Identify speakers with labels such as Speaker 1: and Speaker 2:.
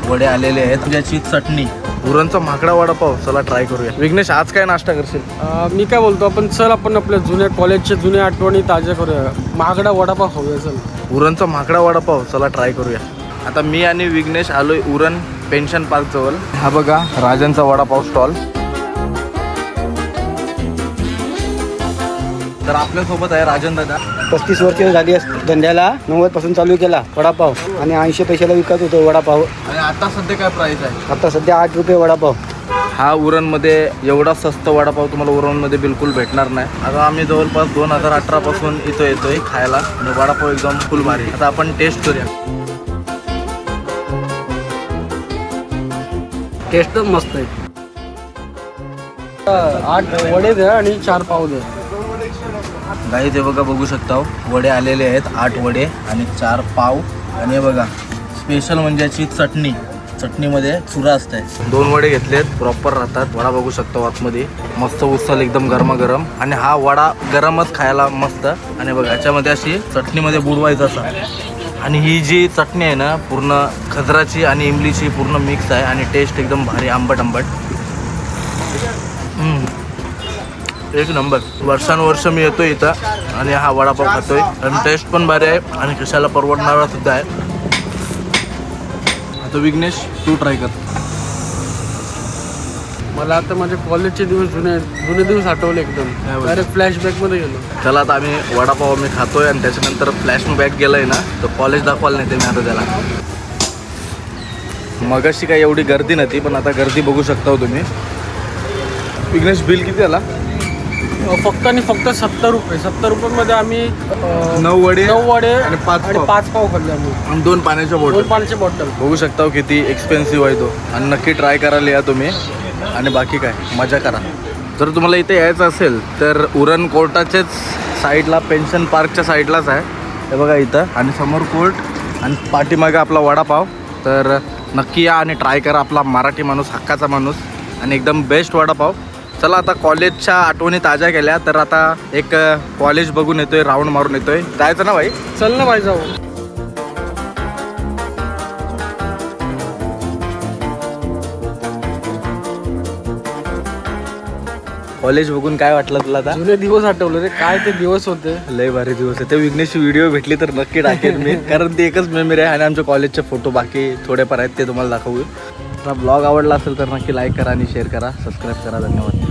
Speaker 1: वडे आलेले आहेत, ज्याची चटणी, उरणचा माकडा वडापाव. चला ट्राय करूया. विघ्नेश, आज काय नाश्ता करशील?
Speaker 2: मी काय बोलतो, आपण आपल्या जुन्या कॉलेजच्या जुन्या आठवणी ताज्या करूया. महागडा वडापाव खाऊया. चल,
Speaker 1: उरणचा माकडा वडापाव. चला ट्राय करूया. आता मी आणि विघ्नेश आलोय उरण पेन्शन पार्क जवळ. हा बघा राजांचा वडापाव स्टॉल. तर आपल्यासोबत आहे राजन दादा.
Speaker 3: 35 वर्ष झाली धंद्याला. 90 पासून चालू केला वडापाव आणि 80 पैशाला विकत होतो वडापाव.
Speaker 1: आणि आता सध्या काय प्राइस आहे?
Speaker 3: आता सध्या 8 रुपये वडापाव.
Speaker 1: हा उरणमध्ये एवढा स्वस्त वडापाव तुम्हाला उरणमध्ये बिलकुल भेटणार नाही. आता आम्ही जवळपास 2018 पासून इथं येतोय खायला आणि वडापाव एकदम फुल भारी. आता आपण टेस्ट करूया.
Speaker 2: टेस्ट मस्त आहे. 8 वडे द्या आणि 4 पाव द्या.
Speaker 1: काही ते बघा, बघू शकता वडे आलेले आहेत. 8 वडे आणि 4 पाव. आणि हे बघा स्पेशल म्हणजे याची चटणी. चटणीमध्ये चुरा असते. 2 वडे घेतलेत, प्रॉपर राहतात. वडा बघू शकतो आतमध्ये मस्त उचल, एकदम गरमागरम. आणि हा वडा गरमच खायला मस्त. आणि बघा याच्यामध्ये अशी चटणीमध्ये बुडवायचं असं. आणि ही जी चटणी आहे ना, पूर्ण खजराची आणि इमलीची पूर्ण मिक्स आहे. आणि टेस्ट एकदम भारी, आंबट आंबट. एक नंबर. वर्षानुवर्ष मी येतो इथं आणि हा वडापाव खातोय. आणि टेस्ट पण भारी आहे आणि कशाला परवडणारा सुद्धा आहे. आता विघ्नेश, तू ट्राय कर.
Speaker 2: मला आता माझे कॉलेजचे दिवस जुने दिवस आठवले एकदम. डायरेक्ट फ्लॅशबॅकमध्ये गेलो.
Speaker 1: चला आता आम्ही वडापाव मी खातोय आणि त्याच्यानंतर फ्लॅश बॅक गेलाय ना, तर कॉलेज दाखवायला नाही ते मी आता त्याला. मगाशी काही एवढी गर्दी नव्हती, पण आता गर्दी बघू शकता तुम्ही. विघ्नेश, बिल किती आला?
Speaker 2: फक्त आणि फक्त 70 रुपये. 70 रुपयांमध्ये आम्ही
Speaker 1: 9 वडे
Speaker 2: 9 वडे
Speaker 1: आणि 5 पाव.
Speaker 2: 5 पाव खाल्ले आम्ही.
Speaker 1: आणि 2 पाण्याच्या
Speaker 2: 2
Speaker 1: बॉटल.
Speaker 2: पाण्याची बॉटल.
Speaker 1: बघू शकता किती एक्सपेन्सिव्ह आहे तो. आणि नक्की ट्राय करायला या तुम्ही. आणि बाकी काय, मजा करा. जर तुम्हाला इथे यायचं असेल तर उरण कोर्टाच्याच साईडला, पेन्शन पार्कच्या साईडलाच आहे. हे बघा इथं. आणि समोर कोर्ट आणि पाठीमागे आपला वडापाव. तर नक्की या आणि ट्राय करा. आपला मराठी माणूस, हक्काचा माणूस आणि एकदम बेस्ट वडापाव. चला आता कॉलेजच्या आठवणी ताज्या केल्या, तर आता एक कॉलेज बघून येतोय, राऊंड मारून येतोय. जायचं ना भाई?
Speaker 2: चल ना भाई, जाऊ.
Speaker 1: कॉलेज बघून काय वाटलं तुला आता?
Speaker 2: जुने दिवस आठवले रे. काय ते दिवस होते.
Speaker 1: लय भारी दिवस आहे ते. विघ्नेशची व्हिडिओ भेटली तर नक्की टाकेन मी, कारण ती एकच मेमरी आहे. आणि आमच्या कॉलेजचे फोटो बाकी थोडेफार आहेत, ते तुम्हाला दाखवू. ब्लॉग आवडला असेल तर नक्की लाईक करा आणि शेअर करा, सबस्क्राईब करा. धन्यवाद.